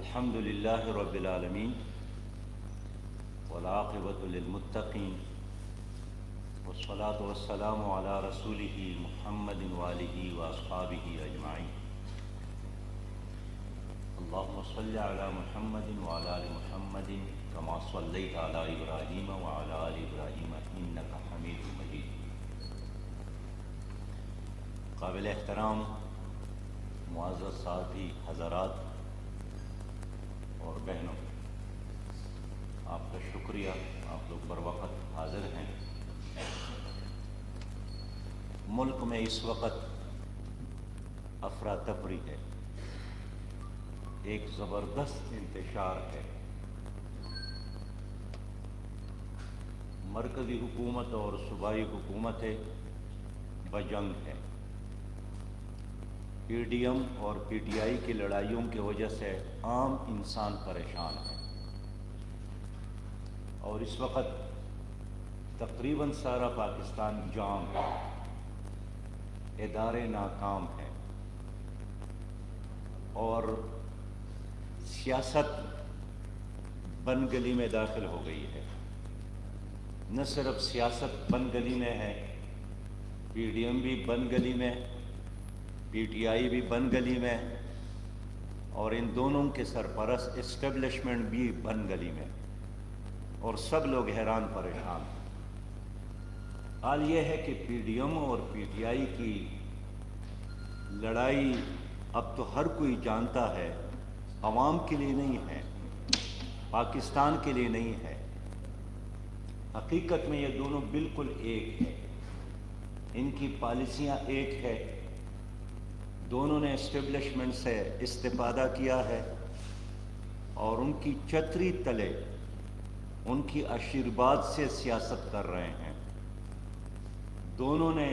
الحمد لله رب العالمين والعاقبة للمتقين والصلاة والسلام على رسوله محمد وآله وأصحابه أجمعين. اللهم صل على محمد وعلى آل محمد كما صليت على إبراهيم وعلى آل إبراهيم إنك حميد مجيد. قابل احترام معزز ساتھی حضرات اور بہنوں، آپ کا شکریہ، آپ لوگ بر وقت حاضر ہیں. ملک میں اس وقت افراتفری ہے، ایک زبردست انتشار ہے. مرکزی حکومت اور صوبائی حکومتیں بجنگ ہے. پی ڈی ایم اور پی ٹی آئی کی لڑائیوں کی وجہ سے عام انسان پریشان ہے، اور اس وقت تقریباً سارا پاکستان جام ہے، ادارے ناکام ہیں، اور سیاست بن گلی میں داخل ہو گئی ہے. نہ صرف سیاست بن گلی میں ہے، پی ڈی ایم بھی بن گلی میں، پی ٹی آئی بھی بن گلی میں، اور ان دونوں کے سرپرست اسٹیبلشمنٹ بھی بن گلی میں، اور سب لوگ حیران پریشان ہیں. حال یہ ہے کہ پی ڈی ایم اور پی ٹی آئی کی لڑائی اب تو ہر کوئی جانتا ہے عوام کے لیے نہیں ہے، پاکستان کے لیے نہیں ہے. حقیقت میں یہ دونوں بالکل ایک ہے، ان کی پالیسیاں ایک ہے. دونوں نے اسٹیبلشمنٹ سے استفادہ کیا ہے اور ان کی چھتری تلے ان کی آشیرواد سے سیاست کر رہے ہیں. دونوں نے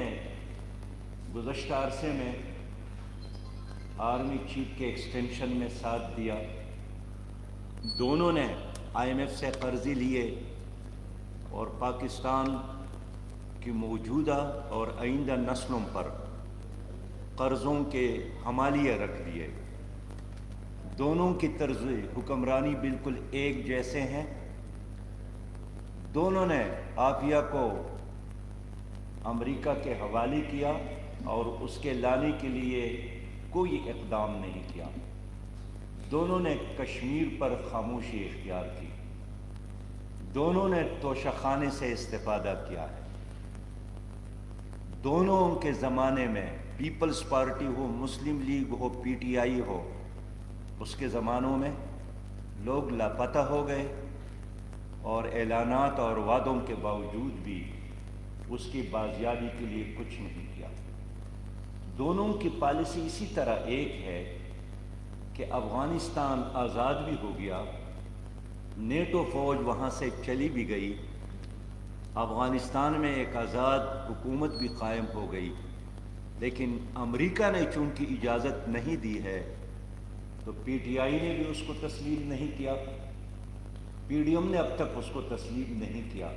گزشتہ عرصے میں آرمی چیف کے ایکسٹینشن میں ساتھ دیا. دونوں نے آئی ایم ایف سے قرضے لیے اور پاکستان کی موجودہ اور آئندہ نسلوں پر قرضوں کے حمالیے رکھ دیے. دونوں کی طرز حکمرانی بالکل ایک جیسے ہیں. دونوں نے عافیہ کو امریکہ کے حوالے کیا اور اس کے لانے کے لیے کوئی اقدام نہیں کیا. دونوں نے کشمیر پر خاموشی اختیار کی. دونوں نے توشہ خانے سے استفادہ کیا ہے. دونوں کے زمانے میں پیپلز پارٹی ہو، مسلم لیگ ہو، پی ٹی آئی ہو، اس کے زمانوں میں لوگ لاپتہ ہو گئے، اور اعلانات اور وعدوں کے باوجود بھی اس کی بازیابی کے لیے کچھ نہیں کیا. دونوں کی پالیسی اسی طرح ایک ہے کہ افغانستان آزاد بھی ہو گیا، نیٹو فوج وہاں سے چلی بھی گئی، افغانستان میں ایک آزاد حکومت بھی قائم ہو گئی، لیکن امریکہ نے چونکہ اجازت نہیں دی ہے تو پی ٹی آئی نے بھی اس کو تسلیم نہیں کیا، پی ڈی ایم نے اب تک اس کو تسلیم نہیں کیا.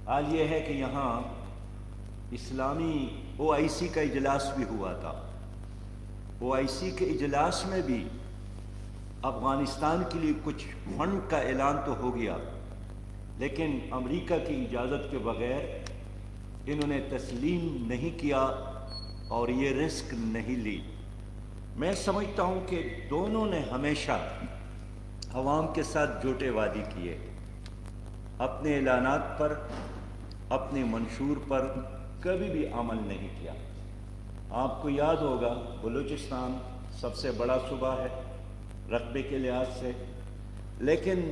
حال یہ ہے کہ یہاں اسلامی او آئی سی کا اجلاس بھی ہوا تھا. او آئی سی کے اجلاس میں بھی افغانستان کے لیے کچھ فنڈ کا اعلان تو ہو گیا، لیکن امریکہ کی اجازت کے بغیر انہوں نے تسلیم نہیں کیا اور یہ رسک نہیں لی. میں سمجھتا ہوں کہ دونوں نے ہمیشہ عوام کے ساتھ جھوٹے وعدے کیے، اپنے اعلانات پر، اپنے منشور پر کبھی بھی عمل نہیں کیا. آپ کو یاد ہوگا بلوچستان سب سے بڑا صوبہ ہے رقبے کے لحاظ سے، لیکن